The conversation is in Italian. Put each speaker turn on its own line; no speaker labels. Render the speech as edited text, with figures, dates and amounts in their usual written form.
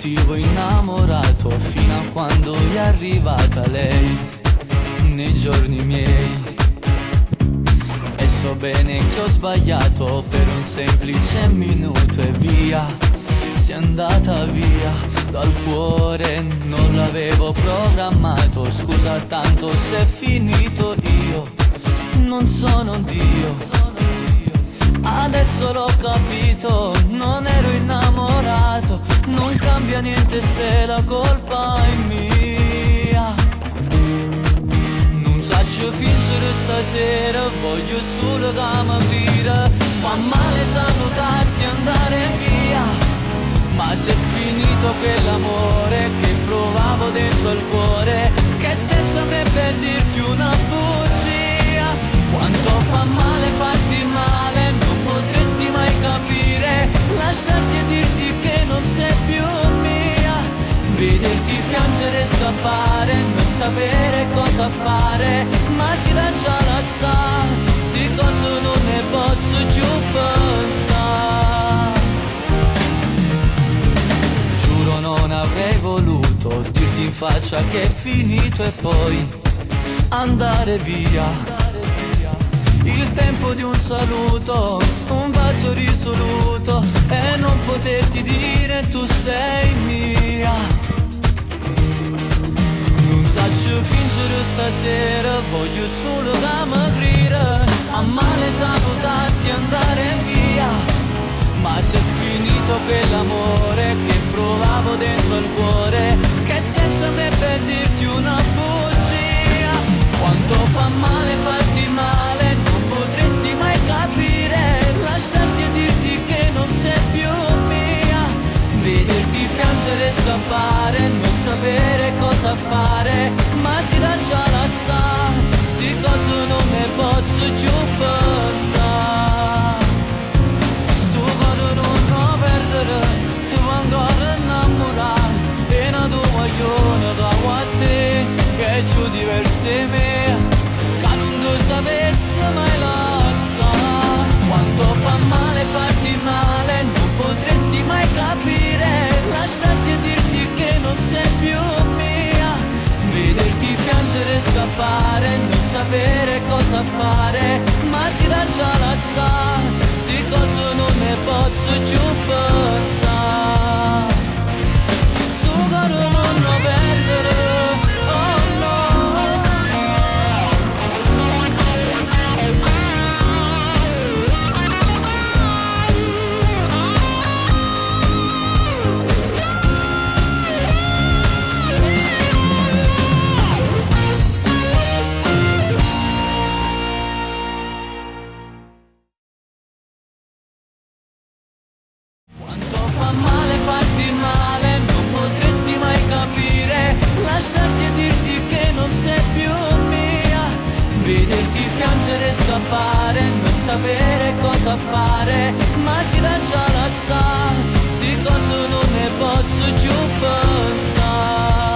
sentivo innamorato fino a quando è arrivata lei nei giorni miei. E so bene che ho sbagliato per un semplice minuto e via, si è andata via dal cuore, non l'avevo programmato. Scusa tanto se è finito, io non sono Dio. Adesso l'ho capito, non ero innamorato, non cambia niente se la colpa è mia. Non saggio fingere stasera, voglio solo che mi aprire. Fa male salutarti e andare via, ma se è finito quell'amore che provavo dentro il cuore, che senso avrebbe dirti una bugia? Quanto fa male farti male, non potresti mai capire, lasciarti e dirti che non sei più mia, vederti piangere e scappare, non sapere cosa fare, ma si dà già la sa, sti cose non ne posso più pensare. Giuro non avrei voluto dirti in faccia che è finito e poi andare via. Il tempo di un saluto, un bacio risoluto e non poterti dire tu sei mia. Non saggio fingere stasera, voglio solo da magrire. Fa male salutarti e andare via, ma se è finito quell'amore che provavo dentro il cuore, che senso avrebbe dirti una bugia? Quanto fa male farti male, non potresti mai capire, lasciarti e dirti che non sei più mia, vederti piangere e scappare, non sapere cosa fare, ma si dà già la sa, sti cose non ne posso più pensare. Sto cuore non lo perdere, tu ancora innamorare, e una tua maglione da a te, che è giù diverse me, che non tu sapessi mai lasciare. Quanto fa male farti male, non potresti mai capire, lasciarti e dirti che non sei più mia, vederti piangere e scappare, non sapere cosa fare, ma si dà già la sa, sti cose non ne posso più pensare. Sto cuore non lo perdere, oh no. Lasciarti e dirti che non sei più mia, vederti piangere e scappare, non sapere cosa fare, ma si dà già la sa, sti cose non ne posso più pensare.